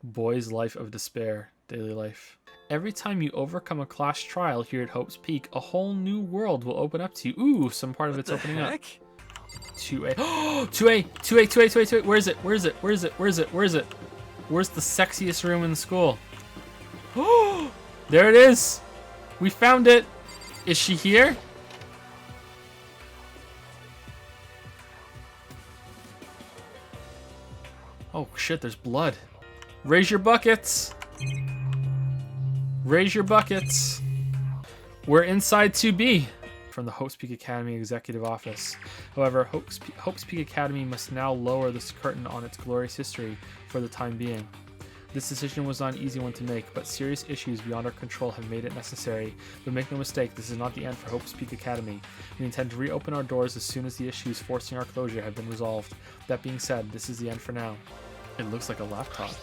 Boy's Life of Despair. Daily life. Every time you overcome a class trial here at Hope's Peak, a whole new world will open up to you. Ooh, some part of it's opening up. 2A. 2A. Where is it? Where is it? Where is it? Where is it? Where is it? Where's the sexiest room in the school? Oh, there it is. We found it. Is she here? Oh shit, there's blood. Raise your buckets. Raise your buckets. We're inside 2B. From the Hope's Peak Academy Executive Office. However, Hope's Peak Academy must now lower this curtain on its glorious history for the time being. This decision was not an easy one to make, but serious issues beyond our control have made it necessary. But make no mistake, this is not the end for Hope's Peak Academy. We intend to reopen our doors as soon as the issues forcing our closure have been resolved. That being said, this is the end for now. It looks like a laptop.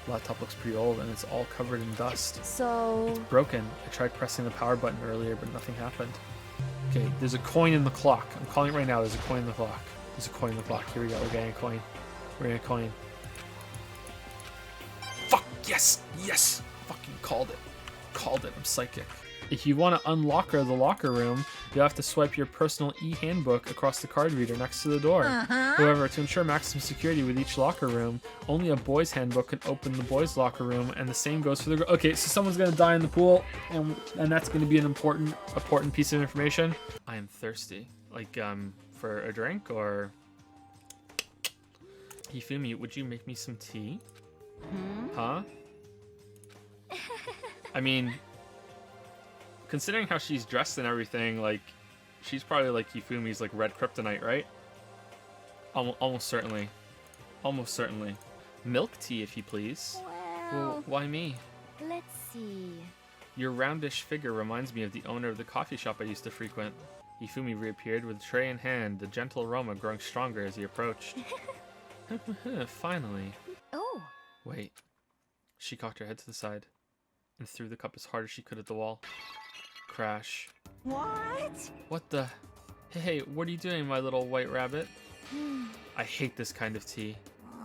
The laptop looks pretty old and it's all covered in dust. So... It's broken. I tried pressing the power button earlier, but nothing happened. Okay, there's a coin in the clock. I'm calling it right now. There's a coin in the clock. There's a coin in the clock. Here we go. We're getting a coin. We're getting a coin. Fuck! Yes! Yes! Fucking called it. Called it. I'm psychic. If you want to unlock the locker room, you have to swipe your personal e-handbook across the card reader next to the door. However, to ensure maximum security with each locker room, only a boys' handbook can open the boys' locker room, and the same goes for the... Okay, so someone's gonna die in the pool, and that's gonna be an important piece of information. I am thirsty. Like, for a drink, or... Hifumi, would you make me some tea? Huh? I mean... Considering how she's dressed and everything, like, she's probably like Hifumi's like red kryptonite, right? Almost certainly. Almost certainly. Milk tea, if you please. Well, why me? Let's see. Your roundish figure reminds me of the owner of the coffee shop I used to frequent. Hifumi reappeared with tray in hand, the gentle aroma growing stronger as he approached. Finally. Oh. Wait. She cocked her head to the side and threw the cup as hard as she could at the wall. Crash. What? What the? Hey, what are you doing, my little white rabbit? I hate this kind of tea.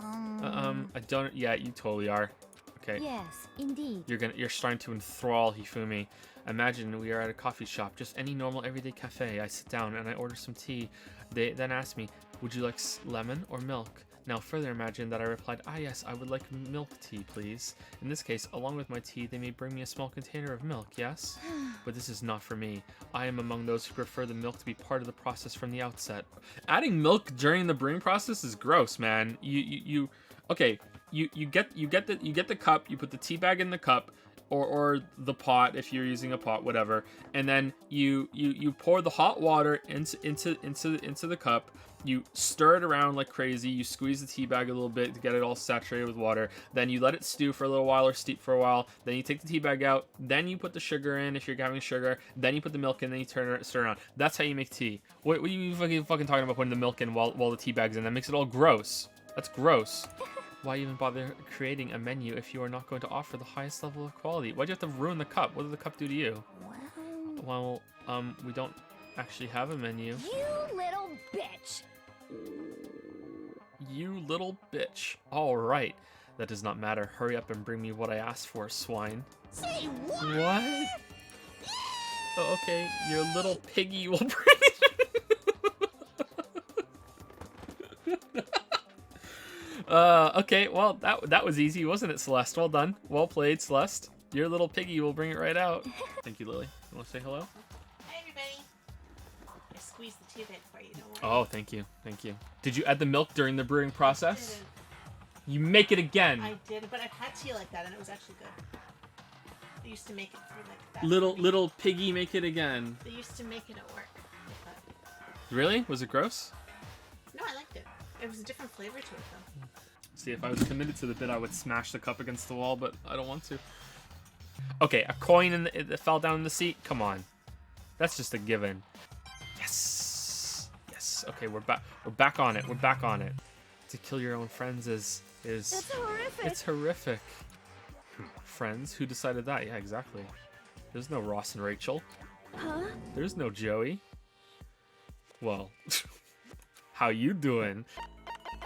I don't. Yeah, you totally are. Okay. Yes, indeed. You're starting to enthrall Hifumi. Imagine we are at a coffee shop, just any normal everyday cafe. I sit down and I order some tea. They then ask me, would you like lemon or milk? Now further imagine that I replied, ah yes, I would like milk tea, please. In this case, along with my tea, they may bring me a small container of milk, yes? But this is not for me. I am among those who prefer the milk to be part of the process from the outset. Adding milk during the brewing process is gross, man. You get the cup, you put the tea bag in the cup, or the pot if you're using a pot, whatever, and then you pour the hot water into the cup. You stir it around like crazy. You squeeze the tea bag a little bit to get it all saturated with water. Then you let it stew for a little while or steep for a while. Then you take the tea bag out. Then you put the sugar in if you're having sugar. Then you put the milk in. Then you stir it around. That's how you make tea. What are you fucking talking about putting the milk in while the tea bag's in? That makes it all gross. That's gross. Why even bother creating a menu if you are not going to offer the highest level of quality? Why'd you have to ruin the cup? What did the cup do to you? Well, we don't actually have a menu. You little bitch! You little bitch. All right. That does not matter. Hurry up and bring me what I asked for, swine. Say what? What? Oh, okay, your little piggy will bring it. Okay, well, that was easy, wasn't it, Celeste? Well done. Well played, Celeste. Your little piggy will bring it right out. Thank you, Lily. You want to say hello? Hi, everybody. I squeezed the tea bag for you, don't worry. Oh, thank you. Thank you. Did you add the milk during the brewing process? You make it again. I did, but I've had tea like that, and it was actually good. They used to make it for like that. Little piggy, make it again. They used to make it at work. Really? Was it gross? No, I liked it. It was a different flavor to it, though. See, if I was committed to the bit, I would smash the cup against the wall, but I don't want to. Okay, a coin that fell down in the seat? Come on. That's just a given. Yes! Yes. Okay, we're back on it. We're back on it. To kill your own friends is... It's horrific! It's horrific. Friends? Who decided that? Yeah, exactly. There's no Ross and Rachel. Huh? There's no Joey. Well, how you doing?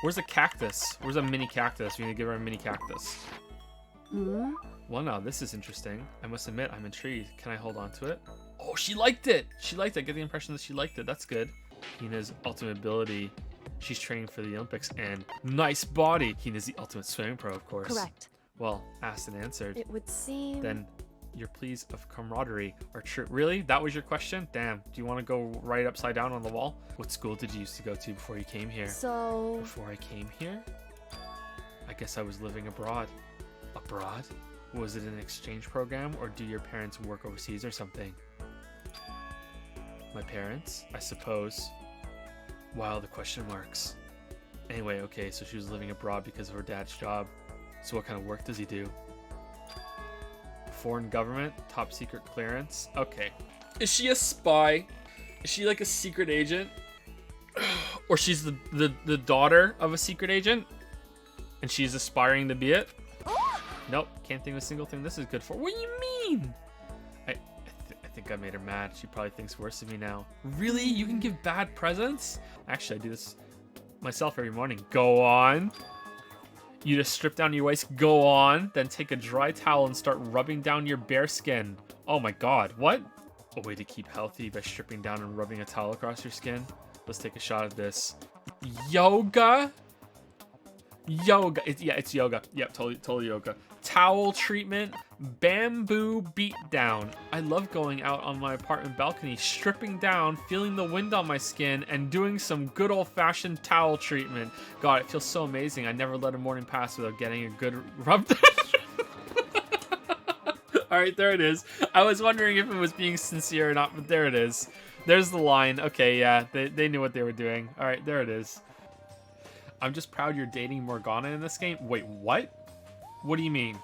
Where's a cactus? Where's a mini cactus? We need to give her a mini cactus. Well, now this is interesting. I must admit, I'm intrigued. Can I hold on to it? Oh, she liked it. She liked it. I get the impression that she liked it. That's good. Hina's ultimate ability. She's training for the Olympics and nice body. Hina's the ultimate swimming pro, of course. Correct. Well, asked and answered. It would seem. Then your pleas of camaraderie are true. Really? That was your question? Damn. Do you want to go right upside down on the wall? What school did you used to go to before you came here? So. Before I came here? I guess I was living abroad. Abroad? Was it an exchange program, or do your parents work overseas or something? My parents, I suppose. Wow, the question marks. Anyway, okay, so she was living abroad because of her dad's job. So what kind of work does he do? Foreign government? Top secret clearance? Okay. Is she a spy? Is she like a secret agent? Or she's the daughter of a secret agent? And she's aspiring to be it? Nope, can't think of a single thing this is good for. What do you mean? I think I made her mad. She probably thinks worse of me now. Really? You can give bad presents? Actually, I do this myself every morning. Go on. You just strip down your waist. Go on. Then take a dry towel and start rubbing down your bare skin. Oh my god. What? A way to keep healthy by stripping down and rubbing a towel across your skin? Let's take a shot at this. Yoga? Yoga. It's yoga. Yep, totally yoga. Towel treatment. Bamboo beatdown. I love going out on my apartment balcony, stripping down, feeling the wind on my skin, and doing some good old-fashioned towel treatment. God, it feels so amazing. I never let a morning pass without getting a good rub. Alright, there it is. I was wondering if it was being sincere or not, but there it is. There's the line. Okay, yeah, they knew what they were doing. Alright, there it is. I'm just proud you're dating Morgana in this game. Wait, what? What do you mean?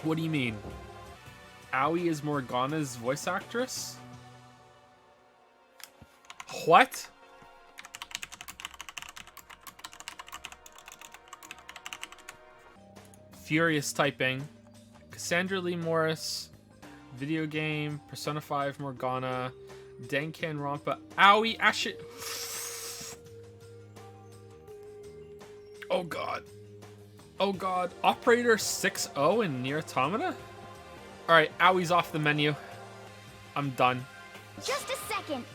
What do you mean? Aoi is Morgana's voice actress? What? Furious typing. Cassandra Lee Morris. Video game. Persona 5 Morgana. Danganronpa. Aoi Ashi. Oh god. Oh god. Operator 6-0 in Nier Automata? Alright, Aoi's off the menu. I'm done. Just a second.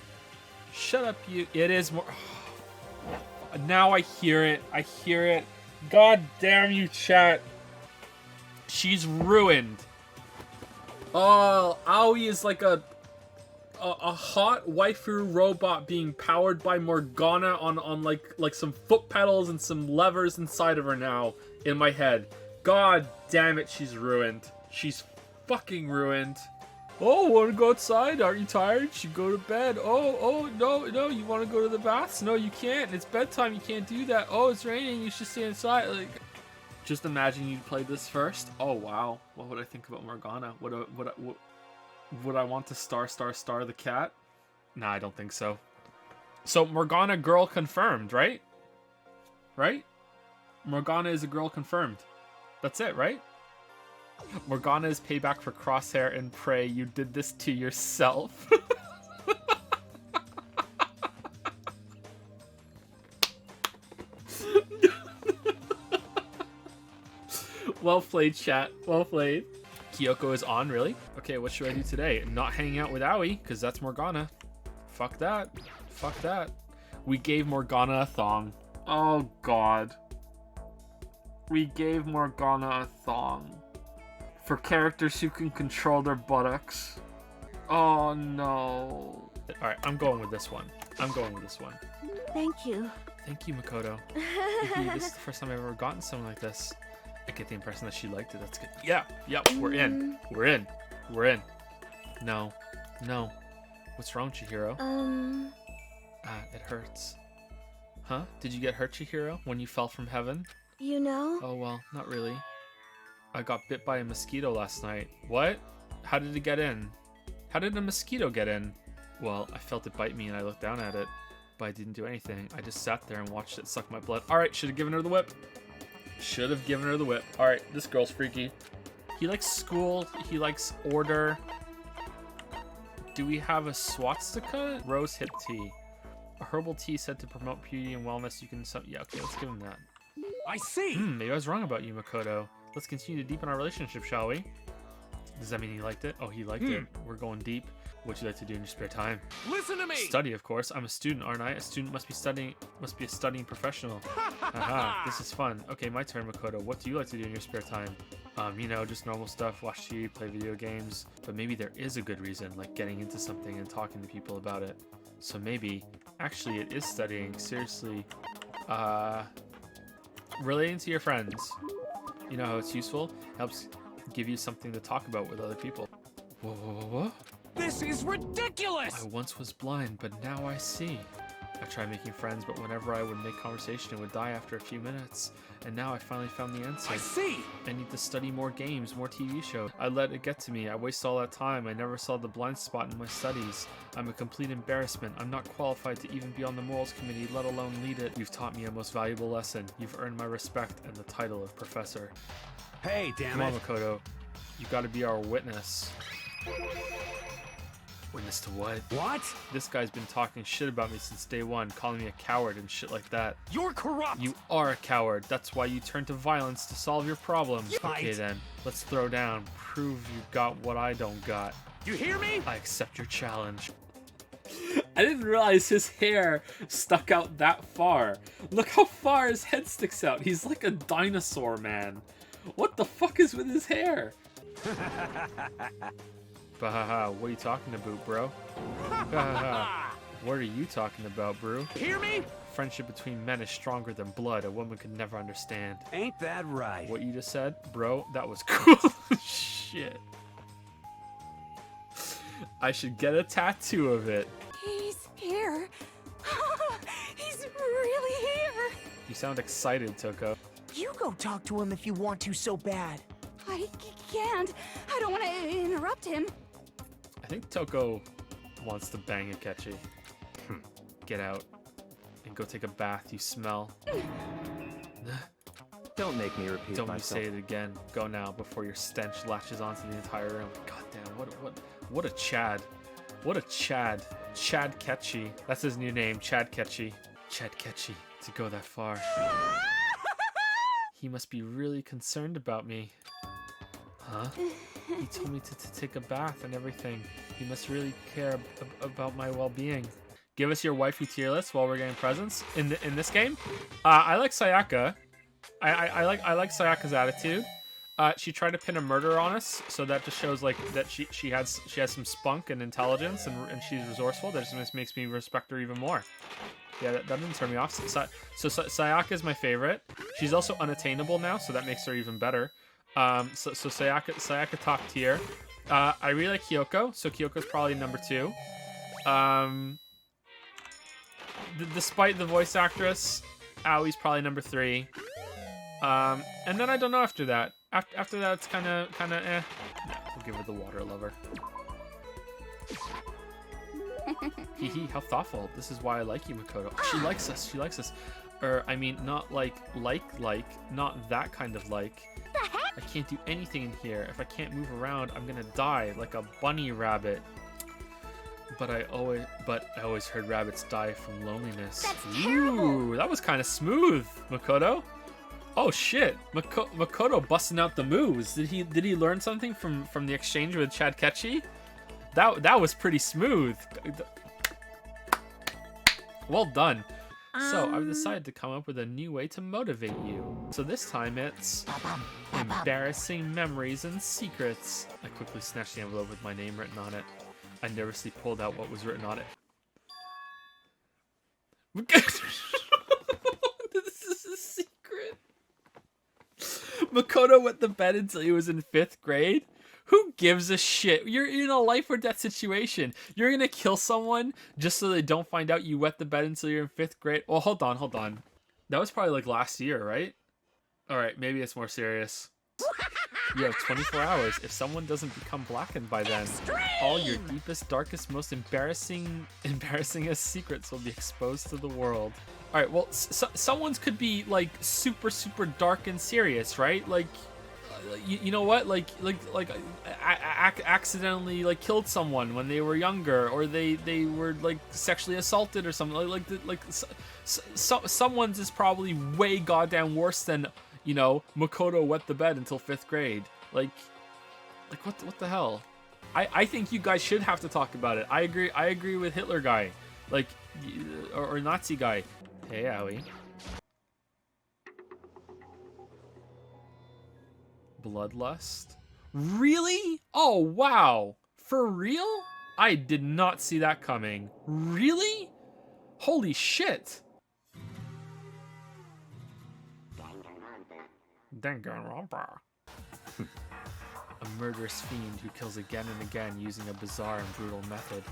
Shut up, you. It is more. Now I hear it. I hear it. God damn you, chat. She's ruined. Oh, Aoi is like a hot waifu robot being powered by Morgana on like some foot pedals and some levers inside of her now in my head. God damn it, she's ruined. She's fucking ruined. Oh, want to go outside? Aren't you tired? You should go to bed. Oh, no, you want to go to the baths? No, you can't. It's bedtime. You can't do that. Oh, it's raining. You should stay inside. Like, just imagine you played this first. Oh, wow. What would I think about Morgana? Would I want to star the cat? Nah, I don't think so. So Morgana girl confirmed, right? Right? Morgana is a girl confirmed. That's it, right? Morgana is payback for Crosshair and Prey. You did this to yourself. Well played, chat. Well played. Kyoko is on, really? Okay, what should I do today? Not hanging out with Aoi, because that's Morgana. Fuck that. Fuck that. We gave Morgana a thong. Oh, God. We gave Morgana a thong. For characters who can control their buttocks. Oh, no. Alright, I'm going with this one. I'm going with this one. Thank you. Thank you, Makoto. This is the first time I've ever gotten something like this. I get the impression that she liked it. That's good. Yeah, yep, we're in. We're in. We're in. No. No. What's wrong, Chihiro? It hurts. Huh? Did you get hurt, Chihiro, when you fell from heaven? You know? Oh, well, not really. I got bit by a mosquito last night. What? How did it get in? How did a mosquito get in? Well, I felt it bite me and I looked down at it, but I didn't do anything. I just sat there and watched it suck my blood. Alright, should have given her the whip. Should have given her the whip. Alright, this girl's freaky. He likes school. He likes order. Do we have a swastika? Rose hip tea. A herbal tea said to promote beauty and wellness. You can... Yeah, okay, let's give him that. I see. Maybe I was wrong about you, Makoto. Let's continue to deepen our relationship, shall we? Does that mean he liked it? Oh, he liked it. We're going deep. What you like to do in your spare time? Listen to me! Study, of course. I'm a student, aren't I? A student must be studying. Must be a studying professional. Haha, this is fun. Okay, my turn, Makoto. What do you like to do in your spare time? You know, just normal stuff. Watch TV, play video games. But maybe there is a good reason, like getting into something and talking to people about it. So maybe, actually, it is studying. Seriously, relating to your friends. You know how it's useful? Helps give you something to talk about with other people. Whoa, whoa, whoa, whoa. This is ridiculous! I once was blind, but now I see. I tried making friends, but whenever I would make conversation, it would die after a few minutes. And now I finally found the answer. I see! I need to study more games, more TV shows. I let it get to me. I waste all that time. I never saw the blind spot in my studies. I'm a complete embarrassment. I'm not qualified to even be on the morals committee, let alone lead it. You've taught me a most valuable lesson. You've earned my respect and the title of professor. Hey, damn Come it. on, Makoto. You gotta be our witness. Witness to what? What? This guy's been talking shit about me since day one, calling me a coward and shit like that. You're corrupt! You are a coward. That's why you turn to violence to solve your problems. Fight. Okay then, let's throw down. Prove you got what I don't got. You hear me? I accept your challenge. I didn't realize his hair stuck out that far. Look how far his head sticks out. He's like a dinosaur, man. What the fuck is with his hair? Bahaha, what are you talking about, bro? Bahaha, what are you talking about, bro? Hear me? Friendship between men is stronger than blood. A woman could never understand. Ain't that right? What you just said, bro? That was cool. Shit. I should get a tattoo of it. He's here. He's really here. You sound excited, Toko. You go talk to him if you want to so bad. I can't. I don't want to interrupt him. I think Toko wants to bang Akechi. Get out and go take a bath. You smell. Don't make me repeat Don't you myself. say it again. Go now before your stench lashes onto the entire room. God damn, what a Chad. What a Chad. Chad Ketchy. That's his new name, Chad Ketchy. Chad Ketchy. To go that far. He must be really concerned about me. Huh? He told me to take a bath and everything. He must really care about my well-being. Give us your waifu tier list while we're getting presents in this game. I like Sayaka. I like Sayaka's attitude. She tried to pin a murder on us, so that just shows like that she has some spunk and intelligence, and she's resourceful. That just makes me respect her even more. Yeah, that didn't turn me off. So Sayaka is my favorite. She's also unattainable now, so that makes her even better. So Sayaka top tier. I really like Kyoko, so Kyoko's probably number 2. Despite the voice actress, Aoi's probably number 3. And then I don't know after that. After that, it's kind of eh. We'll give her the water lover. Hee how thoughtful. This is why I like you, Makoto. Oh, she likes us. She likes us. I mean, not like, not that kind of like. I can't do anything in here. If I can't move around, I'm gonna die like a bunny rabbit. But I always heard rabbits die from loneliness. That's terrible. Ooh, that was kind of smooth, Makoto. Oh shit, Makoto busting out the moves. Did he learn something from the exchange with Chad Ketchy? That was pretty smooth. Well done. So I've decided to come up with a new way to motivate you. So this time it's embarrassing memories and secrets. I quickly snatched the envelope with my name written on it. I nervously pulled out what was written on it. This is a secret. Makoto wet the bed until he was in 5th grade. Who gives a shit? You're in a life or death situation. You're gonna kill someone just so they don't find out you wet the bed until you're in 5th grade? Well, hold on. That was probably like last year, right? Alright, maybe it's more serious. You have 24 hours. If someone doesn't become blackened by then, all your deepest, darkest, most embarrassingest secrets will be exposed to the world. Alright, well, someone's could be like super, super dark and serious, right? Like, you know what? Like accidentally like killed someone when they were younger, or they were like sexually assaulted or something. Someone's is probably way goddamn worse than, you know, Makoto wet the bed until 5th grade. Like what the hell? I think you guys should have to talk about it. I agree with Hitler guy, like, or Nazi guy. Hey, Aoi. Bloodlust? Really? Oh, wow. For real? I did not see that coming. Really? Holy shit. Danganronpa. A murderous fiend who kills again and again using a bizarre and brutal method.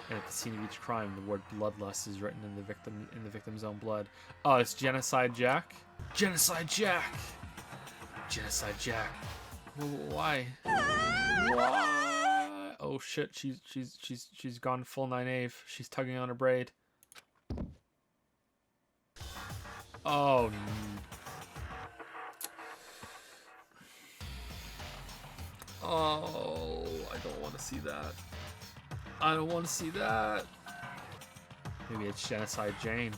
And at the scene of each crime, the word bloodlust is written in the victim's own blood. Oh, it's Genocide Jack? Genocide Jack! Genocide Jack. Why? Why? Oh shit, she's gone full 9-ave. She's tugging on a braid. Oh. Oh, I don't want to see that. I don't want to see that. Maybe it's Genocide Jane.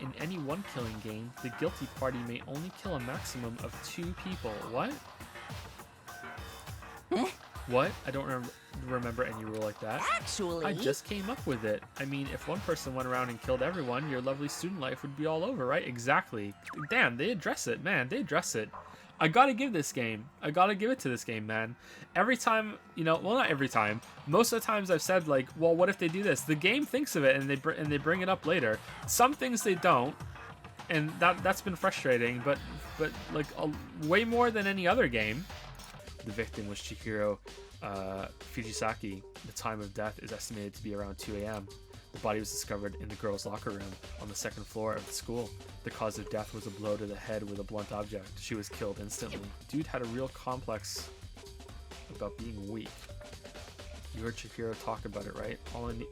In any one killing game, the guilty party may only kill a maximum of 2 people. What? What? I don't remember any rule like that. Actually, I just came up with it. I mean, if one person went around and killed everyone, your lovely student life would be all over, right? Exactly. Damn, they address it, man. They address it. I gotta give this game. I gotta give it to this game, man. Every time, you know, well, not every time. Most of the times I've said, like, well, what if they do this? The game thinks of it and they bring it up later. Some things they don't, and that's been frustrating. But like way more than any other game. The victim was Chihiro Fujisaki. The time of death is estimated to be around 2 a.m. The body was discovered in the girls' locker room on the 2nd floor of the school. The cause of death was a blow to the head with a blunt object. She was killed instantly. Dude had a real complex about being weak. You heard Chihiro talk about it, right? All I need...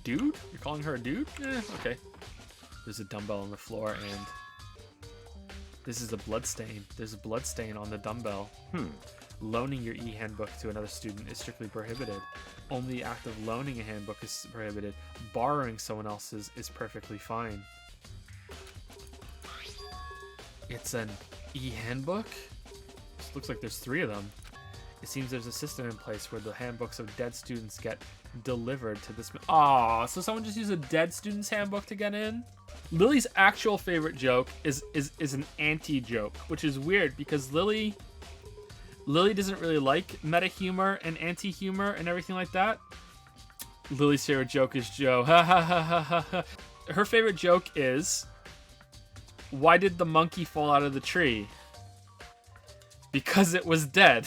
Dude? You're calling her a dude? Okay. There's a dumbbell on the floor and... This is a blood stain. There's a blood stain on the dumbbell. Loaning your e-handbook to another student is strictly prohibited. Only the act of loaning a handbook is prohibited. Borrowing someone else's is perfectly fine. It's an e-handbook? Looks like there's 3 of them. It seems there's a system in place where the handbooks of dead students get delivered to this... Aw, so someone just used a dead student's handbook to get in? Lily's actual favorite joke is an anti-joke, which is weird because Lily doesn't really like meta humor and anti-humor and everything like that. Lily's favorite joke is Joe. Ha ha ha ha ha ha. Her favorite joke is, why did the monkey fall out of the tree? Because it was dead.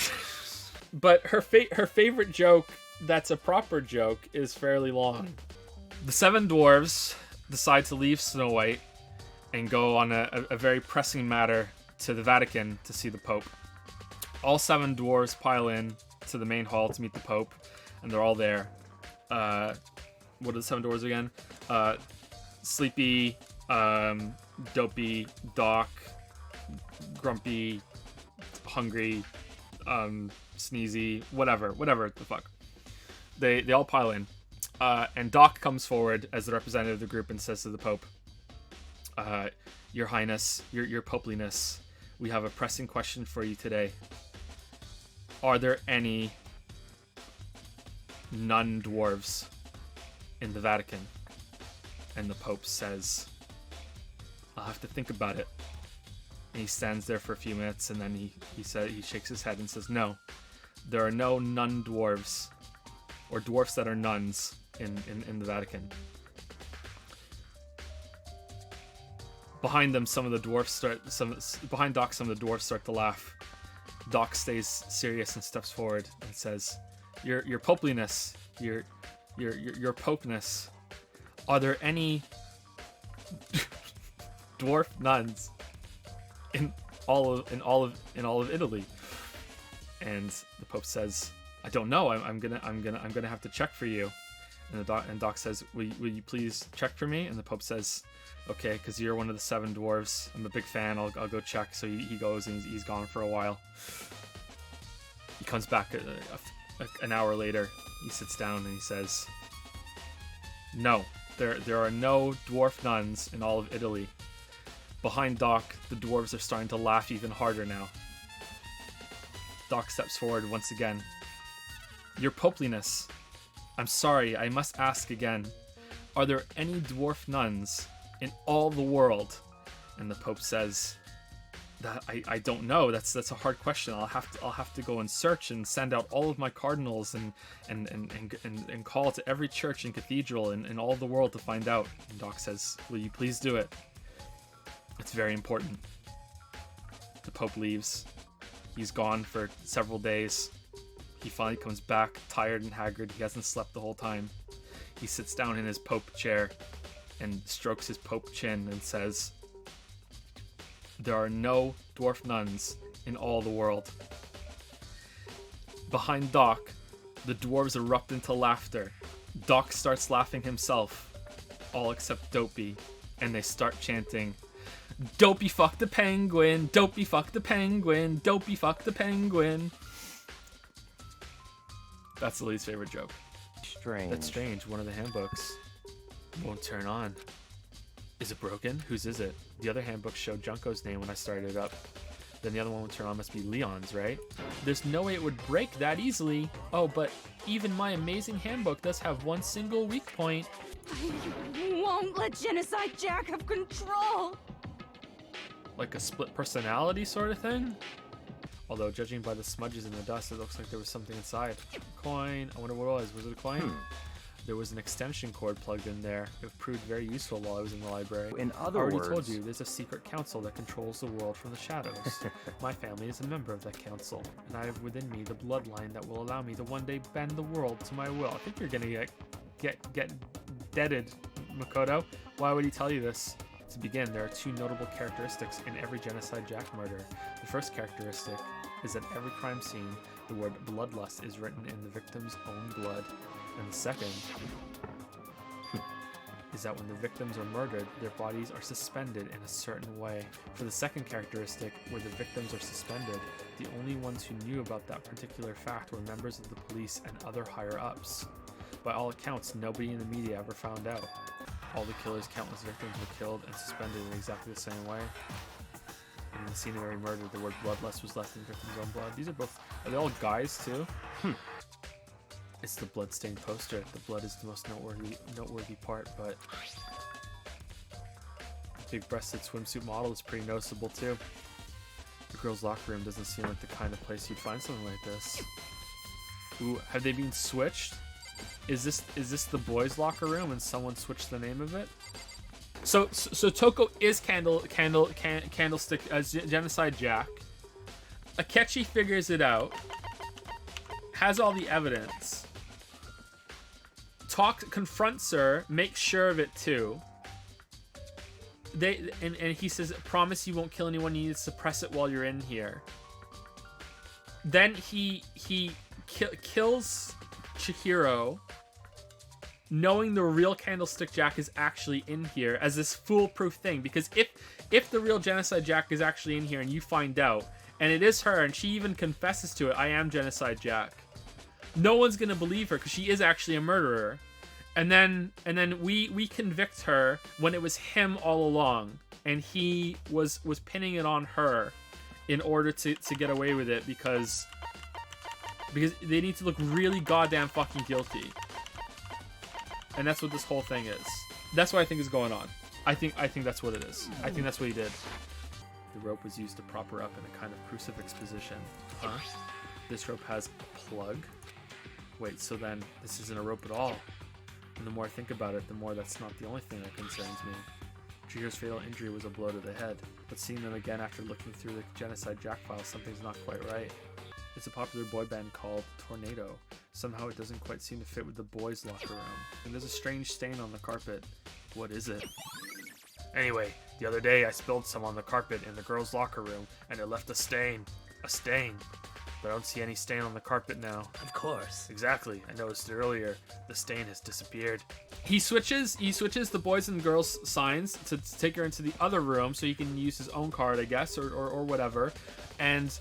But her favorite joke that's a proper joke is fairly long. The 7 dwarves decide to leave Snow White and go on a very pressing matter to the Vatican to see the Pope. All 7 dwarves pile in to the main hall to meet the Pope, and they're all there. What are the 7 dwarves again? Sleepy, Dopey, Doc, Grumpy, Hungry, Sneezy, whatever the fuck. They all pile in. And Doc comes forward as the representative of the group and says to the Pope, Your Highness, your Popeliness, we have a pressing question for you today. Are there any nun dwarves in the Vatican? And the Pope says, I'll have to think about it. And he stands there for a few minutes and then he shakes his head and says, no, there are no nun dwarves or dwarfs that are nuns in the Vatican. Behind them, behind Doc, some of the dwarfs start to laugh. Doc stays serious and steps forward and says, "Your Popeliness, your Popeness, are there any dwarf nuns in all of Italy?" And the Pope says, "I don't know. I'm gonna have to check for you." And Doc says, "Will you please check for me?" And the Pope says, "Okay, because you're one of the 7 dwarves. I'm a big fan. I'll go check." So he goes and he's gone for a while. He comes back an hour later. He sits down and he says, "No, there are no dwarf nuns in all of Italy. Behind Doc, the dwarves are starting to laugh even harder now. Doc steps forward once again. Your Popliness, I'm sorry, I must ask again. Are there any dwarf nuns in all the world? And the Pope says, that I don't know. That's a hard question. I'll have to go and search and send out all of my cardinals and call to every church and cathedral in all the world to find out. And Doc says, will you please do it? It's very important. The Pope leaves. He's gone for several days. He finally comes back, tired and haggard. He hasn't slept the whole time. He sits down in his Pope chair and strokes his Pope chin and says, there are no dwarf nuns in all the world. Behind Doc, the dwarves erupt into laughter. Doc starts laughing himself, all except Dopey, and they start chanting, Dopey fuck the penguin, Dopey fuck the penguin, Dopey fuck the penguin. That's the least favorite joke. Strange. That's strange. One of the handbooks won't turn on. Is it broken? Whose is it? The other handbook showed Junko's name when I started it up. Then the other one won't turn on must be Leon's, right? There's no way it would break that easily. Oh, but even my amazing handbook does have one single weak point. I won't let Genocide Jack have control. Like a split personality sort of thing? Although, judging by the smudges in the dust, it looks like there was something inside. Coin. I wonder what it was. Was it a coin? There was an extension cord plugged in there. It proved very useful while I was in the library. In I other already words, told you, there's a secret council that controls the world from the shadows. My family is a member of that council, and I have within me the bloodline that will allow me to one day bend the world to my will. I think you're gonna get deaded, Makoto. Why would he tell you this? To begin, there are two notable characteristics in every Genocide Jack murder. The first characteristic is that every crime scene, the word bloodlust is written in the victim's own blood. And the second is that when the victims are murdered, their bodies are suspended in a certain way. For the second characteristic, where the victims are suspended, the only ones who knew about that particular fact were members of the police and other higher-ups. By all accounts, nobody in the media ever found out. All the killer's countless victims were killed and suspended in exactly the same way. In the scene of every murder, the word bloodlust was left in the victim's own blood. These are both... Are they all guys, too? It's the bloodstained poster. The blood is the most noteworthy part, but... The big-breasted swimsuit model is pretty noticeable, too. The girls' locker room doesn't seem like the kind of place you'd find something like this. Ooh, have they been switched? Is this the boys' locker room and someone switched the name of it? So Toko is Candlestick as Genocide Jack. Akechi figures it out, has all the evidence, confronts her, makes sure of it too. And he says, promise you won't kill anyone, you need to suppress it while you're in here. Then he kills Chihiro, knowing the real Candlestick Jack is actually in here as this foolproof thing. Because if the real Genocide Jack is actually in here and you find out, and it is her, and she even confesses to it, I am Genocide Jack, no one's gonna believe her because she is actually a murderer. And then we convict her when it was him all along, and he was pinning it on her in order to get away with it because they need to look really goddamn fucking guilty. And that's what this whole thing is. That's what I think is going on. I think that's what it is. I think that's what he did. The rope was used to prop her up in a kind of crucifix position. Huh? This rope has a plug? Wait, so then this isn't a rope at all. And the more I think about it, the more that's not the only thing that concerns me. Chihiro's fatal injury was a blow to the head, but seeing them again after looking through the Genocide Jack file, something's not quite right. It's a popular boy band called Tornado. Somehow it doesn't quite seem to fit with the boys' locker room. And there's a strange stain on the carpet. What is it? Anyway, the other day I spilled some on the carpet in the girls' locker room, and it left a stain. A stain. But I don't see any stain on the carpet now. Of course. Exactly. I noticed it earlier. The stain has disappeared. He switches the boys and girls signs to take her into the other room so he can use his own card, I guess, or whatever. And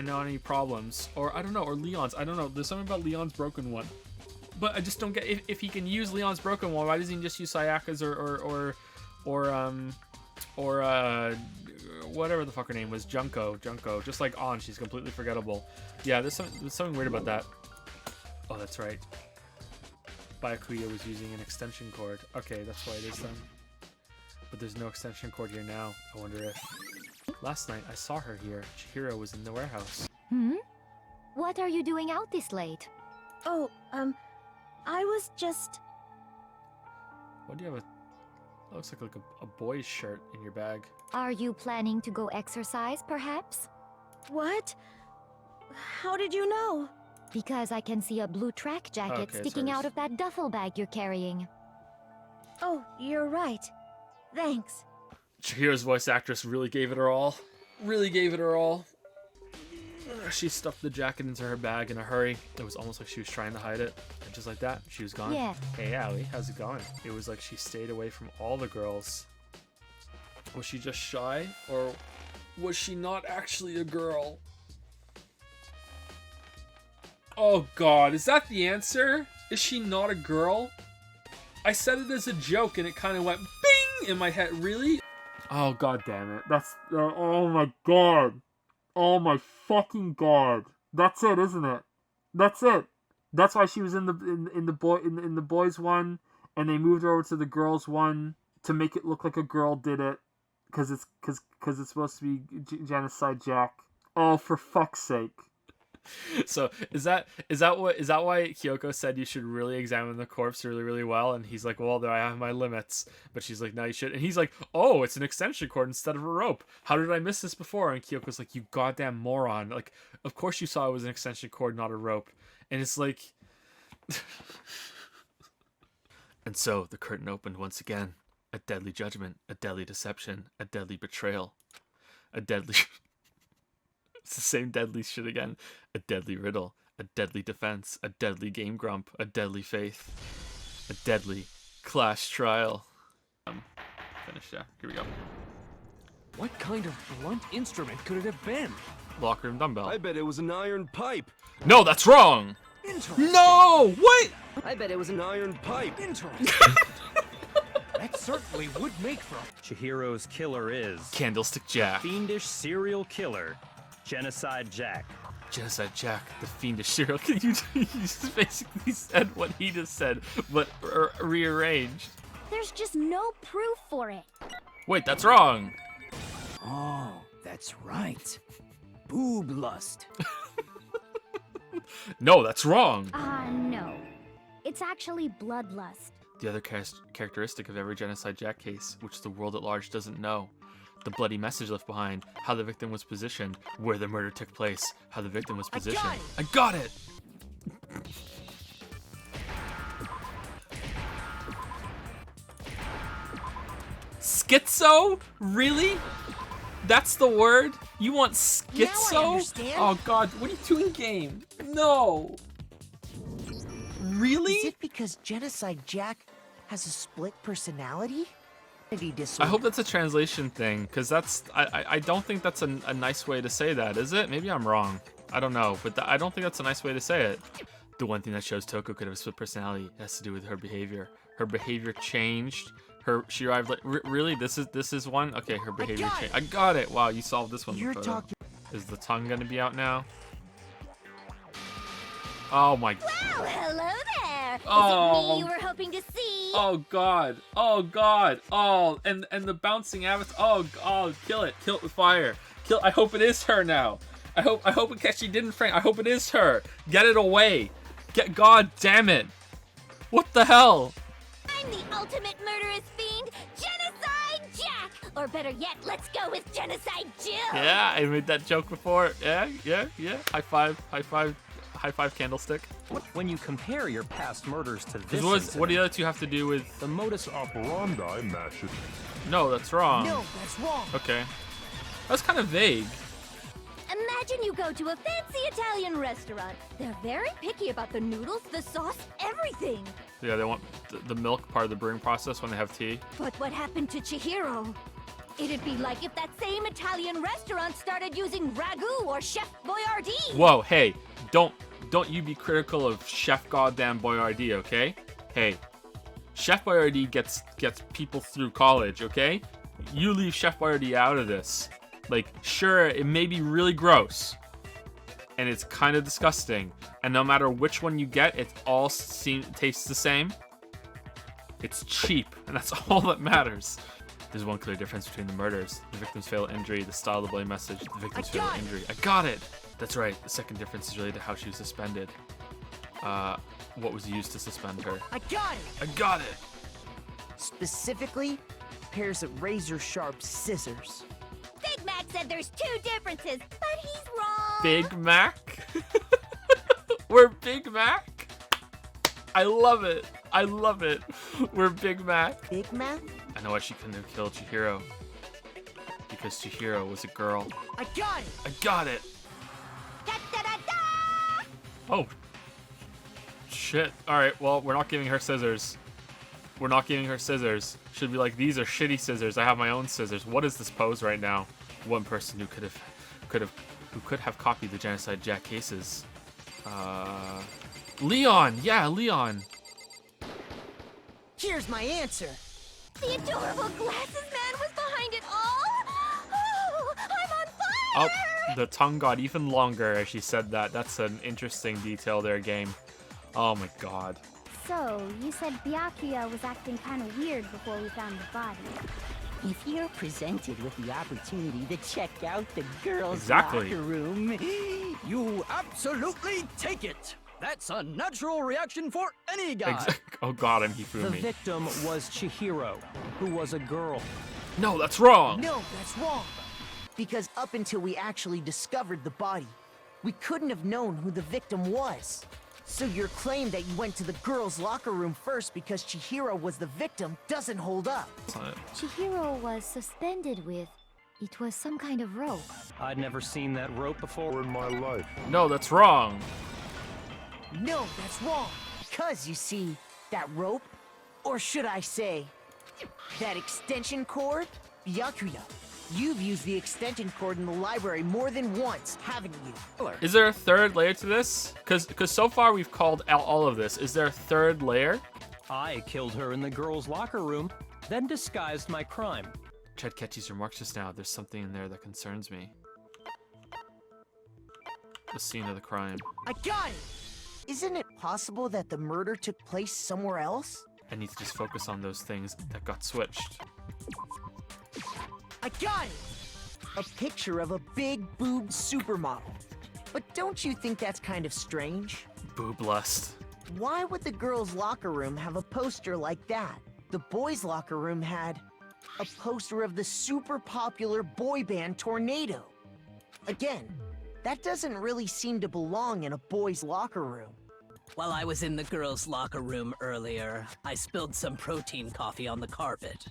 not any problems. Or I don't know, or Leon's. I don't know. There's something about Leon's broken one. But I just don't get if he can use Leon's broken one, why doesn't he just use Sayaka's or Or whatever the fuck her name was, Junko. Just like On, she's completely forgettable. Yeah, there's something weird about that. Oh, that's right. Byakuya was using an extension cord. Okay, that's why it is then. But there's no extension cord here now. I wonder if... Last night, I saw her here. Chihiro was in the warehouse. What are you doing out this late? Oh, I was just... What do you have That looks like a boy's shirt in your bag. Are you planning to go exercise, perhaps? What? How did you know? Because I can see a blue track jacket sticking out of that duffel bag you're carrying. Oh, you're right. Thanks. Chihiro's voice actress really gave it her all. Really gave it her all. She stuffed the jacket into her bag in a hurry. It was almost like she was trying to hide it. And just like that, she was gone. Yeah. Hey, Allie, how's it going? It was like she stayed away from all the girls. Was she just shy? Or was she not actually a girl? Oh god, is that the answer? Is she not a girl? I said it as a joke and it kind of went bing in my head. Really? Oh god damn it. That's oh my god. Oh my fucking god. That's it, isn't it? That's it. That's why she was in the boys one, and they moved her over to the girls one to make it look like a girl did it, because it's supposed to be Genocide Jack. Oh, for fuck's sake. So is that why Kyoko said you should really examine the corpse really well? And he's like, well, there I have my limits. But she's like, no, you should. And he's like, oh, it's an extension cord instead of a rope. How did I miss this before? And Kyoko's like, you goddamn moron. Like, of course you saw it was an extension cord, not a rope. And it's like... And so the curtain opened once again. A deadly judgment, a deadly deception, a deadly betrayal, a deadly... It's the same deadly shit again. A deadly riddle, a deadly defense, a deadly game grump, a deadly faith, a deadly clash trial. Finished, yeah. Here we go. What kind of blunt instrument could it have been? Locker room dumbbell. I bet it was an iron pipe. No, that's wrong! Interesting. No! What? I bet it was an iron pipe. Interesting. That certainly would make for... Chihiro's killer is... Candlestick Jack. Fiendish serial killer, Genocide Jack. Genocide Jack, the fiendish serial killer. You just basically said what he just said, but rearranged. There's just no proof for it. Wait, that's wrong. Oh, that's right. Boob lust. No, that's wrong. No. It's actually bloodlust. The other characteristic of every Genocide Jack case, which the world at large doesn't know. The bloody message left behind, how the victim was positioned, where the murder took place, how the victim was positioned. I got it! Schizo? Really? That's the word? You want schizo? Now I understand. Oh god, what are you doing, game? No! Really? Is it because Genocide Jack has a split personality? I hope that's a translation thing, because that's I don't think that's a nice way to say that, is it? Maybe I'm wrong. I don't know, but I don't think that's a nice way to say it. The one thing that shows Toko could have a split personality has to do with her behavior. Her behavior changed. She arrived like really. This is one. Okay, her behavior changed. I got it. Wow, you solved this one. You're talking. Is the tongue gonna be out now? Oh my. Well, hello there. Oh. Is it me you were hoping to see? Oh god. Oh god. Oh, and the bouncing avatar. Oh, kill it. Kill it with fire. Kill. I hope it is her now. I hope she didn't frame. I hope it is her. Get it away. God damn it. What the hell? I'm the ultimate murderous fiend, Genocide Jack! Or better yet, let's go with Genocide Jill! Yeah, I made that joke before. Yeah. High five, candlestick. When you compare your past murders to this What do the other two have to do with... The modus operandi matches. No, that's wrong. No, that's wrong. Okay. That's kind of vague. Imagine you go to a fancy Italian restaurant. They're very picky about the noodles, the sauce, everything. Yeah, they want the milk part of the brewing process when they have tea. But what happened to Chihiro? It'd be like if that same Italian restaurant started using ragu or Chef Boyardee. Whoa, hey, don't you be critical of Chef Goddamn Boyardee, okay? Hey, Chef Boyardee gets people through college, okay? you leave Chef Boyardee out of this. Like, sure, it may be really gross, and it's kind of disgusting, and no matter which one you get, it all tastes the same. It's cheap, and that's all that matters. There's one clear difference between the murders: the victim's fatal injury, the style of the blame message, the victim's fatal injury. I got it. That's right. The second difference is related to how she was suspended. What was used to suspend her? I got it! I got it. Specifically, pairs of razor-sharp scissors. Big Mac said there's 2 differences, but he's wrong. Big Mac? We're Big Mac? I love it. I love it. We're Big Mac. Big Mac? I know why she couldn't have killed Chihiro. Because Chihiro was a girl. I got it! I got it. Da-da-da-da! Oh. Shit. Alright, well, we're not giving her scissors. We're not giving her scissors. Should be like, these are shitty scissors. I have my own scissors. What is this pose right now? One person who could have copied the Genocide Jack cases. Leon! Yeah, Leon! Here's my answer. The adorable glasses man was behind it all. Oh, I'm on fire! Oh, the tongue got even longer as she said that. That's an interesting detail there, game. Oh my god. So, you said Byakuya was acting kind of weird before we found the body. If you're presented with the opportunity to check out the girls' Exactly. locker room, you absolutely take it. That's a natural reaction for any guy. Oh god, I'm The Hifumi. victim was Chihiro, who was a girl. No, that's wrong! No, that's wrong. Because up until we actually discovered the body, we couldn't have known who the victim was. So your claim that you went to the girls' locker room first because Chihiro was the victim doesn't hold up. Chihiro was suspended with... It was some kind of rope. I'd never seen that rope before. In my life. No, that's wrong! No, that's wrong. Because, you see, that rope, or should I say, that extension cord, Byakuya, you've used the extension cord in the library more than once, haven't you? Is there a third layer to this? Because so far we've called out all of this. Is there a third layer? I killed her in the girls' locker room, then disguised my crime. Tried Ketchy's remarks just now. There's something in there that concerns me. The scene of the crime. I got it! Isn't it possible that the murder took place somewhere else? I need to just focus on those things that got switched. I got it! A picture of a big boobed supermodel. But don't you think that's kind of strange? Boob lust. Why would the girls' locker room have a poster like that? The boys' locker room had a poster of the super popular boy band Tornado. Again, that doesn't really seem to belong in a boys' locker room. While I was in the girls' locker room earlier, I spilled some protein coffee on the carpet.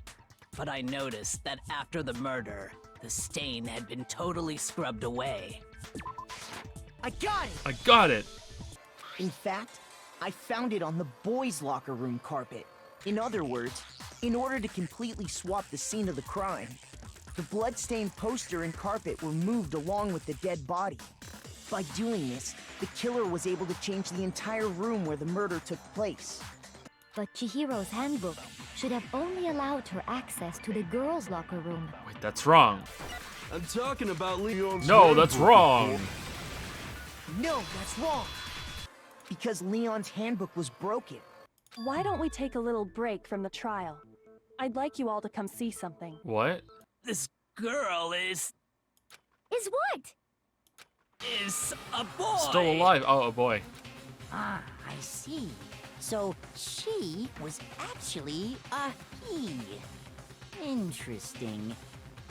But I noticed that after the murder, the stain had been totally scrubbed away. I got it! I got it! In fact, I found it on the boys' locker room carpet. In other words, in order to completely swap the scene of the crime, the blood-stained poster and carpet were moved along with the dead body. By doing this, the killer was able to change the entire room where the murder took place. But Chihiro's handbook should have only allowed her access to the girls' locker room. Wait, that's wrong. I'm talking about Leon's No, that's handbook, wrong. fool. No, that's wrong! Because Leon's handbook was broken. Why don't we take a little break from the trial? I'd like you all to come see something. What? This girl is What? a boy. Still alive. Oh, a boy. Ah, I see. So she was actually a he. Interesting.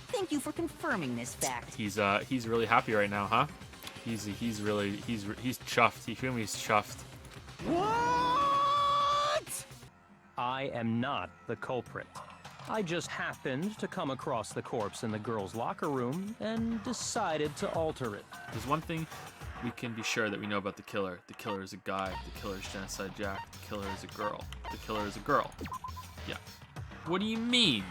Thank you for confirming this fact. He's really happy right now, huh? He's chuffed. Hifumi's chuffed. What? I am not the culprit. I just happened to come across the corpse in the girls' locker room and decided to alter it. There's one thing we can be sure that we know about the killer. The killer is a guy. The killer is Genocide Jack. The killer is a girl. The killer is a girl. Yeah. What do you mean?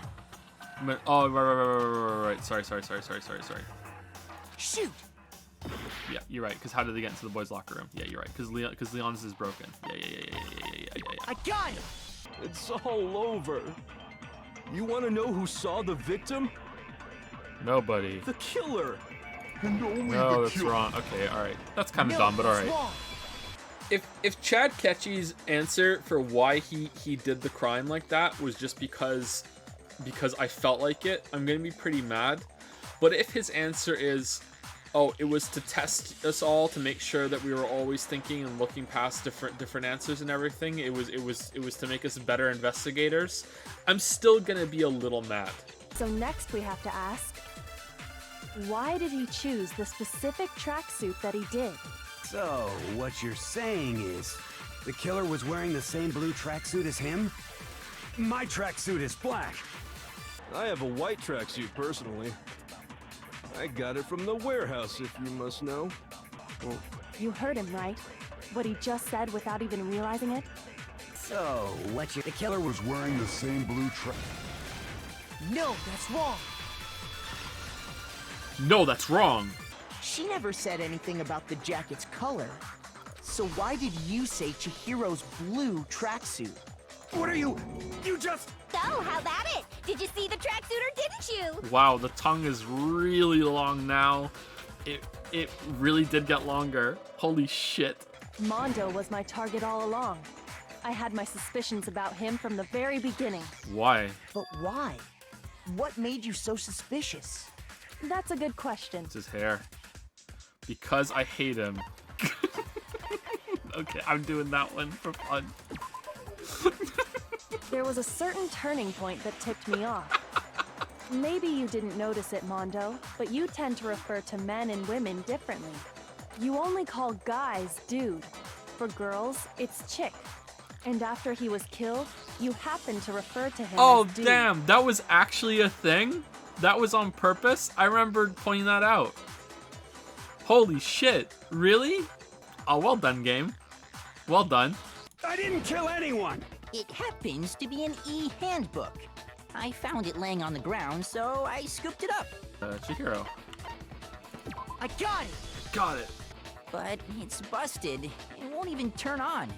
Oh, right. Sorry. Shoot! Yeah, you're right. Because how did they get into the boys' locker room? Yeah, you're right. Because Leon's is broken. Yeah. I got it! It's all over. You want to know who saw the victim? Nobody. The killer. No, that's wrong. Okay, alright. That's kind of dumb, but alright. If Chad Ketchy's answer for why he did the crime like that was just because I felt like it, I'm gonna be pretty mad. But if his answer is, oh, it was to test us all to make sure that we were always thinking and looking past different answers and everything, it was to make us better investigators, I'm still gonna be a little mad. So next we have to ask, why did he choose the specific tracksuit that he did? So, what you're saying is, the killer was wearing the same blue tracksuit as him? My tracksuit is black. I have a white tracksuit personally. I got it from the warehouse, if you must know. Well, you heard him, right? What he just said without even realizing it? So, the killer was wearing the same blue track. No, that's wrong. No, that's wrong. She never said anything about the jacket's color. So why did you say Chihiro's blue tracksuit? What are you just... So, how about it? Did you see the tracksuit or didn't you? Wow, the tongue is really long now. It really did get longer. Holy shit. Mondo was my target all along. I had my suspicions about him from the very beginning. Why? But why? What made you so suspicious? That's a good question. It's his hair. Because I hate him. Okay, I'm doing that one for fun. There was a certain turning point that tipped me off. Maybe you didn't notice it, Mondo, but you tend to refer to men and women differently. You only call guys dude. For girls, it's chick. And after he was killed, you happen to refer to him as dude. Damn, that was actually a thing? That was on purpose? I remembered pointing that out. Holy shit, really? Oh, well done, game. Well done. I didn't kill anyone! It happens to be an e-handbook. I found it laying on the ground, so I scooped it up. Chihiro. I got it! Got it. But it's busted. It won't even turn on.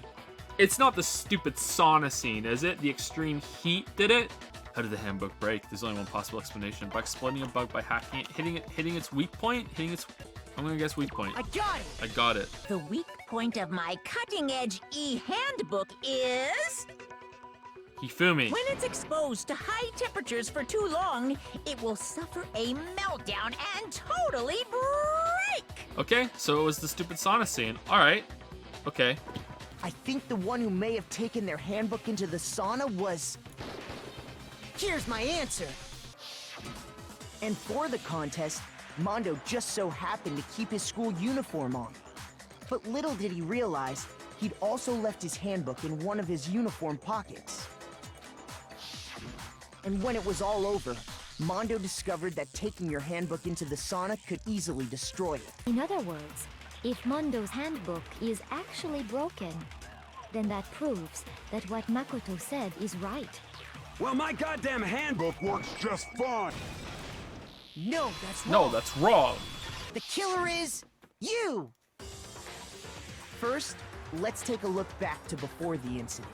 It's not the stupid sauna scene, is it? The extreme heat did it? How did the handbook break? There's only one possible explanation. By exploiting a bug by hacking it, hitting its weak point? I'm gonna guess weak point. I got it! I got it. The weak point of my cutting-edge e-handbook is... Hifumi. When it's exposed to high temperatures for too long, it will suffer a meltdown and totally break! Okay, so it was the stupid sauna scene. Alright. Okay. I think the one who may have taken their handbook into the sauna was... Here's my answer! And for the contest, Mondo just so happened to keep his school uniform on. But little did he realize, he'd also left his handbook in one of his uniform pockets. And when it was all over, Mondo discovered that taking your handbook into the sauna could easily destroy it. In other words, if Mondo's handbook is actually broken, then that proves that what Makoto said is right. Well, my goddamn handbook works just fine. No, that's wrong. No, that's wrong. The killer is you! First, let's take a look back to before the incident.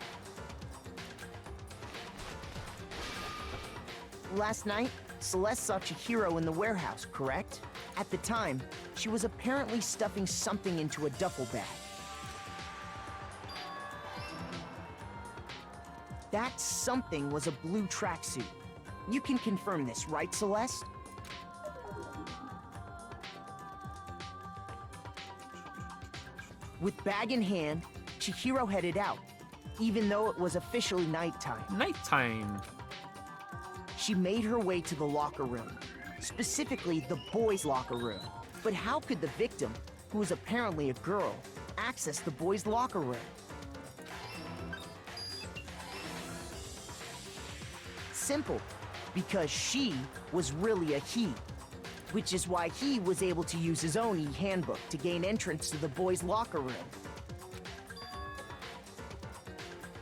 Last night, Celeste saw Chihiro in the warehouse, correct? At the time, she was apparently stuffing something into a duffel bag. That something was a blue tracksuit. You can confirm this, right, Celeste? With bag in hand, Chihiro headed out, even though it was officially nighttime. Nighttime. She made her way to the locker room, specifically the boys' locker room. But how could the victim, who was apparently a girl, access the boys' locker room? Simple, because she was really a he, which is why he was able to use his own e-handbook to gain entrance to the boys' locker room.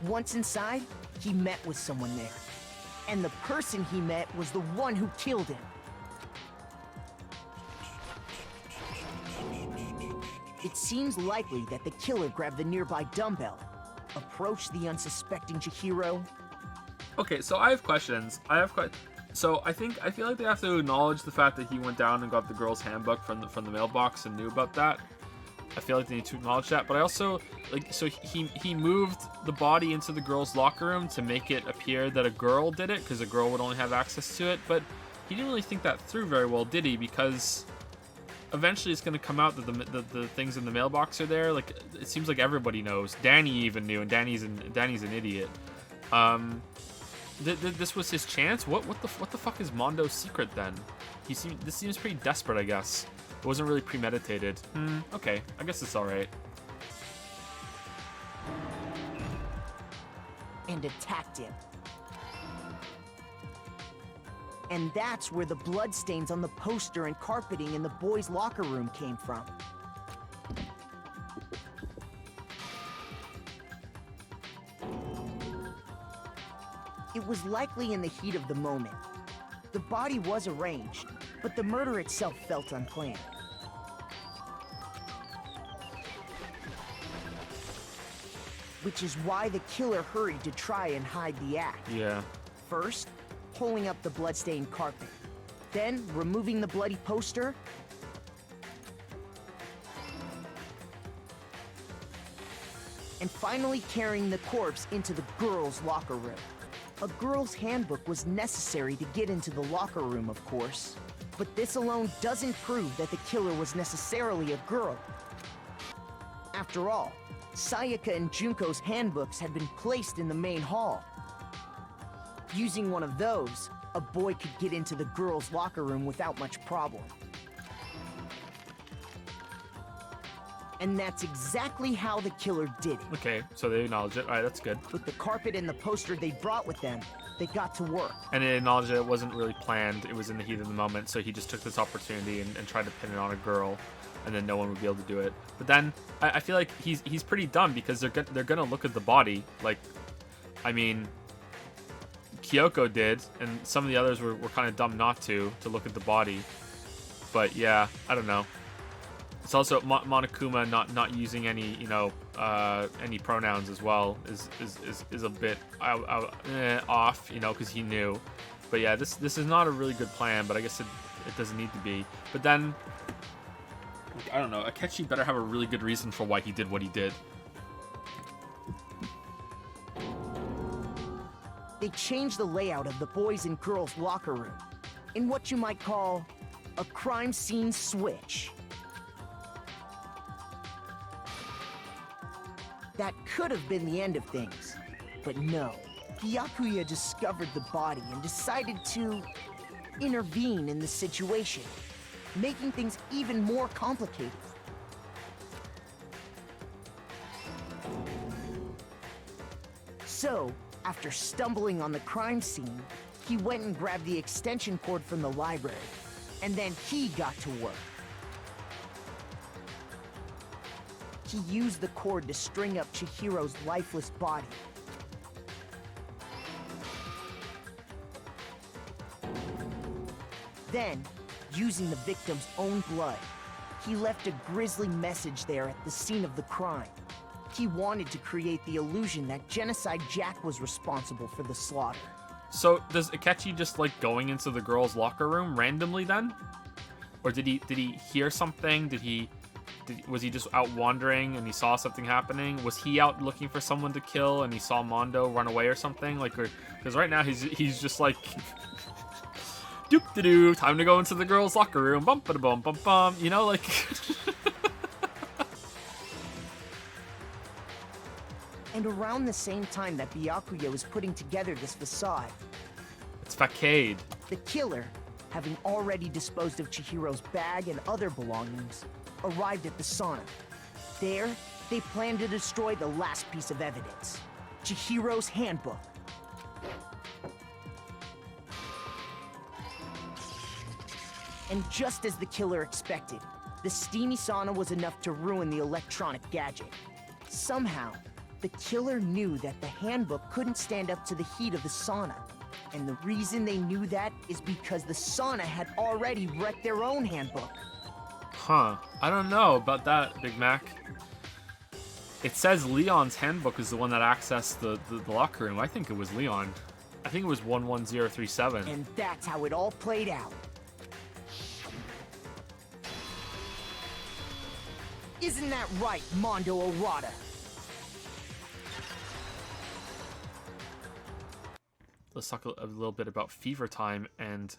Once inside, he met with someone there. And the person he met was the one who killed him. It seems likely that the killer grabbed the nearby dumbbell, approached the unsuspecting Chihiro, Okay, so I have questions. So I feel like they have to acknowledge the fact that he went down and got the girl's handbook from the mailbox and knew about that. I feel like they need to acknowledge that, but I also so he moved the body into the girl's locker room to make it appear that a girl did it because a girl would only have access to it, but he didn't really think that through very well, did he? Because eventually it's going to come out that the things in the mailbox are there. Like, it seems like everybody knows. Danny even knew, and Danny's an idiot. This was his chance. What the fuck is Mondo's secret then? This seems pretty desperate, I guess. It wasn't really premeditated. Okay, I guess it's all right. And attacked him. And that's where the bloodstains on the poster and carpeting in the boys' locker room came from. It was likely in the heat of the moment. The body was arranged, but the murder itself felt unplanned. Which is why the killer hurried to try and hide the act. Yeah. First, pulling up the bloodstained carpet. Then, removing the bloody poster. And finally carrying the corpse into the girls' locker room. A girl's handbook was necessary to get into the locker room, of course. But this alone doesn't prove that the killer was necessarily a girl. After all, Sayaka and Junko's handbooks had been placed in the main hall. Using one of those, a boy could get into the girls' locker room without much problem. And that's exactly how the killer did it. Okay, so they acknowledge it. All right, that's good. With the carpet and the poster they brought with them, they got to work. And they acknowledged that it wasn't really planned. It was in the heat of the moment, so he just took this opportunity and tried to pin it on a girl, and then no one would be able to do it. But then I feel like he's pretty dumb because they're gonna look at the body. Like, I mean, Kyoko did, and some of the others were kind of dumb not to look at the body. But yeah, I don't know. It's also Monokuma not using any any pronouns as well is a bit off, because he knew. But yeah, this is not a really good plan, but I guess it doesn't need to be. But then I don't know, Akechi better have a really good reason for why he did what he did. They changed the layout of the boys' and girls' locker room in what you might call a crime scene switch. That could have been the end of things, but no. Byakuya discovered the body and decided to intervene in the situation, making things even more complicated. So, after stumbling on the crime scene, he went and grabbed the extension cord from the library, and then he got to work. He used the cord to string up Chihiro's lifeless body. Then, using the victim's own blood, he left a grisly message there at the scene of the crime. He wanted to create the illusion that Genocide Jack was responsible for the slaughter. So does Akechi just like going into the girls' locker room randomly then? Or did he hear something? Was he just out wandering and he saw something happening? Was he out looking for someone to kill and he saw Mondo run away or something? Like, because right now he's just like, doop-de-doo, time to go into the girls' locker room, bum-ba-da-bum-bum-bum, like. And around the same time that Byakuya was putting together this facade, it's facade. The killer, having already disposed of Chihiro's bag and other belongings, arrived at the sauna. There, they planned to destroy the last piece of evidence, Chihiro's handbook. And just as the killer expected, the steamy sauna was enough to ruin the electronic gadget. Somehow, the killer knew that the handbook couldn't stand up to the heat of the sauna. And the reason they knew that is because the sauna had already wrecked their own handbook. Huh. I don't know about that, Big Mac. It says Leon's handbook is the one that accessed the locker room. I think it was Leon. I think it was 11037. And that's how it all played out. Isn't that right, Mondo Arata? Let's talk a little bit about Fever Time and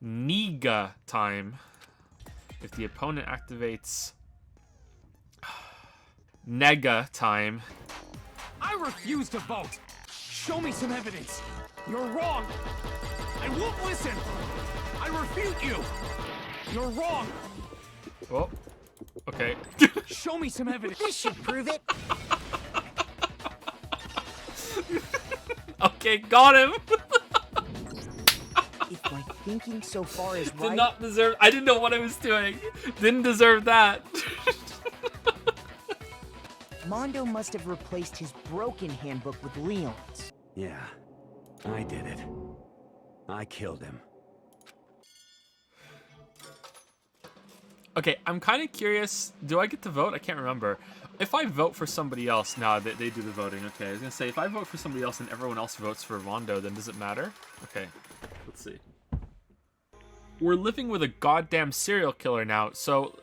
Niga Time. If the opponent activates Nega Time. I refuse to vote. Show me some evidence. You're wrong. I won't listen. I refute you. You're wrong. Oh, okay. Show me some evidence. This should prove it. Okay, got him. If my thinking so far is right... Did not deserve... I didn't know what I was doing. Didn't deserve that. Mondo must have replaced his broken handbook with Leon's. Yeah, I did it. I killed him. Okay, I'm kind of curious. Do I get to vote? I can't remember. If I vote for somebody else... Nah, they do the voting. Okay, I was going to say, if I vote for somebody else and everyone else votes for Mondo, then does it matter? Okay, let's see. We're living with a goddamn serial killer now, so...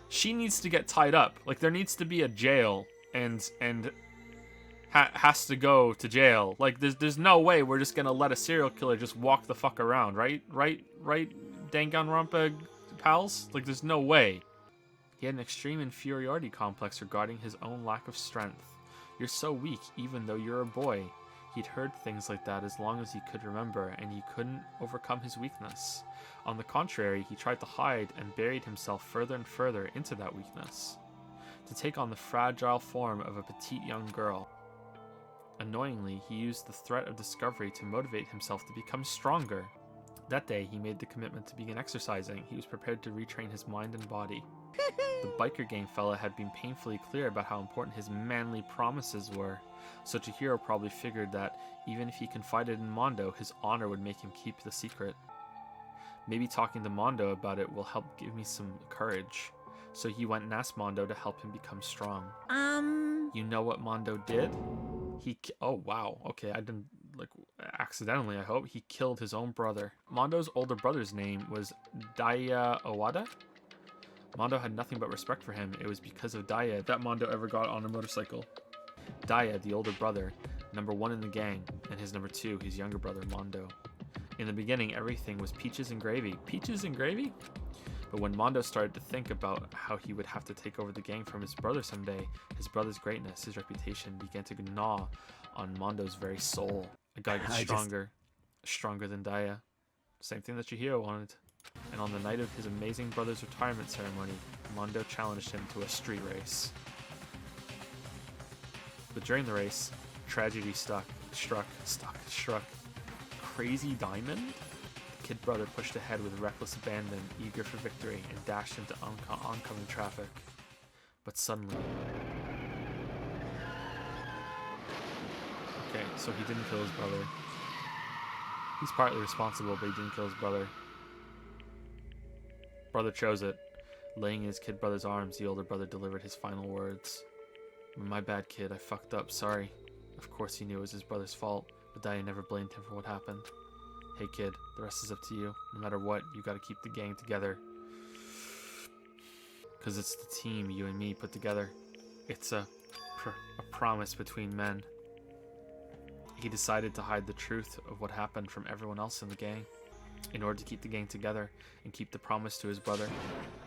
She needs to get tied up. Like, there needs to be a jail, and has to go to jail. Like, there's no way we're just gonna let a serial killer just walk the fuck around, right? Right, Danganronpa pals? Like, there's no way. He had an extreme inferiority complex regarding his own lack of strength. You're so weak, even though you're a boy. He'd heard things like that as long as he could remember, and he couldn't overcome his weakness. On the contrary, he tried to hide and buried himself further and further into that weakness, to take on the fragile form of a petite young girl. Annoyingly, he used the threat of discovery to motivate himself to become stronger. That day, he made the commitment to begin exercising. He was prepared to retrain his mind and body. The biker gang fella had been painfully clear about how important his manly promises were, so Chihiro probably figured that, even if he confided in Mondo, his honor would make him keep the secret. Maybe talking to Mondo about it will help give me some courage. So he went and asked Mondo to help him become strong. You know what Mondo did? Oh wow, okay, I didn't, like, accidentally I hope. He killed his own brother. Mondo's older brother's name was Daya Owada? Mondo had nothing but respect for him. It was because of Daya that Mondo ever got on a motorcycle. Daya, the older brother, number 1 in the gang, and his number 2, his younger brother, Mondo. In the beginning, everything was peaches and gravy. Peaches and gravy? But when Mondo started to think about how he would have to take over the gang from his brother someday, his brother's greatness, his reputation, began to gnaw on Mondo's very soul. A guy gets stronger than Daya. Same thing that Chihiro wanted. And on the night of his amazing brother's retirement ceremony, Mondo challenged him to a street race. But during the race, tragedy struck. Crazy Diamond? The kid brother pushed ahead with reckless abandon, eager for victory, and dashed into oncoming traffic. But suddenly... Okay, so he didn't kill his brother. He's partly responsible, but he didn't kill his brother. Brother chose it. Laying in his kid brother's arms, the older brother delivered his final words. My bad, kid. I fucked up. Sorry. Of course he knew it was his brother's fault, but Daya never blamed him for what happened. Hey, kid. The rest is up to you. No matter what, you gotta keep the gang together. Because it's the team you and me put together. It's a promise between men. He decided to hide the truth of what happened from everyone else in the gang. In order to keep the gang together and keep the promise to his brother,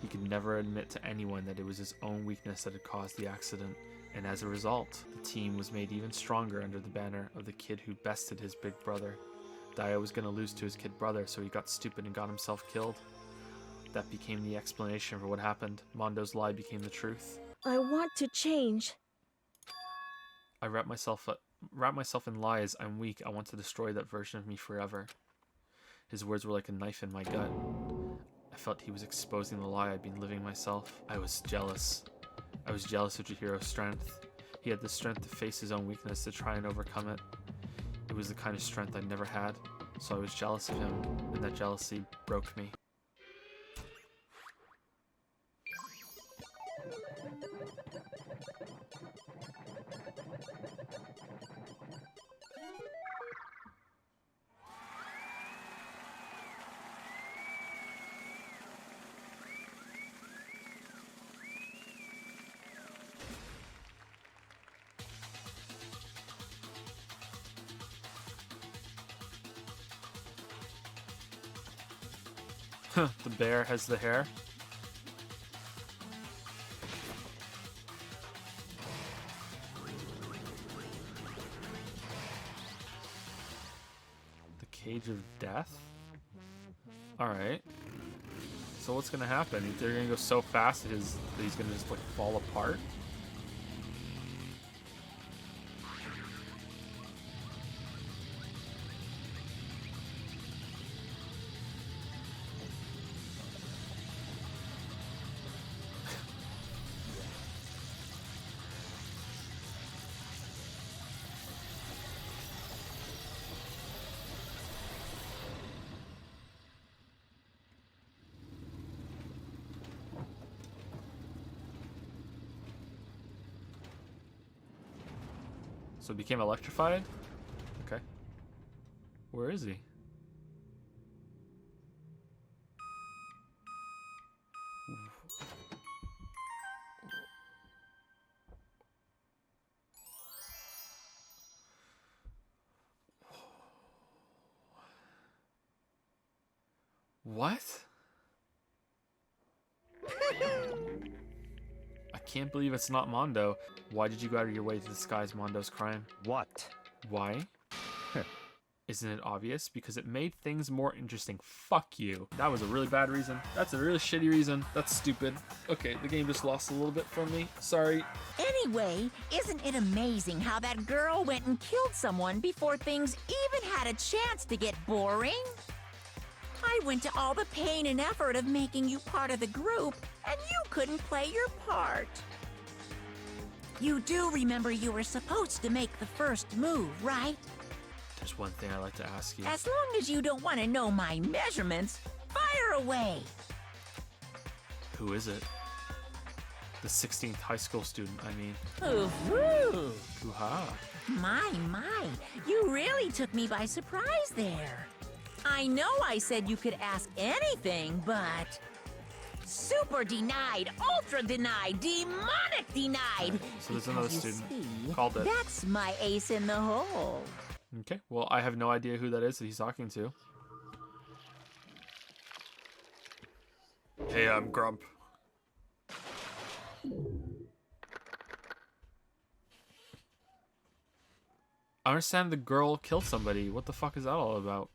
he could never admit to anyone that it was his own weakness that had caused the accident. And as a result, the team was made even stronger under the banner of the kid who bested his big brother. Daya was going to lose to his kid brother, so he got stupid and got himself killed. That became the explanation for what happened. Mondo's lie became the truth. I want to change. I wrap myself in lies. I'm weak. I want to destroy that version of me forever. His words were like a knife in my gut. I felt he was exposing the lie I'd been living myself. I was jealous. I was jealous of Chihiro's strength. He had the strength to face his own weakness, to try and overcome it. It was the kind of strength I'd never had, so I was jealous of him, and that jealousy broke me. The bear has the hair. The cage of death? Alright. So what's gonna happen? They're gonna go so fast that he's gonna just like fall apart? So it became electrified? Okay. Where is he? What? I can't believe it's not Mondo. Why did you go out of your way to disguise Mondo's crime? What? Why? Isn't it obvious? Because it made things more interesting. Fuck you. That was a really bad reason. That's a really shitty reason. That's stupid. Okay, the game just lost a little bit from me. Sorry. Anyway, isn't it amazing how that girl went and killed someone before things even had a chance to get boring? I went to all the pain and effort of making you part of the group, and you couldn't play your part. You do remember you were supposed to make the first move, right? There's one thing I'd like to ask you. As long as you don't want to know my measurements, fire away. Who is it? The 16th high school student, I mean. Ooh-hoo. Hoo-ha. My, you really took me by surprise there. I know I said you could ask anything, but... Super denied, ultra denied, demonic denied! So there's another Because you student. see, Called it. That's my ace in the hole. Okay, well, I have no idea who that is that he's talking to. Hey, I'm Grump. I understand the girl killed somebody. What the fuck is that all about?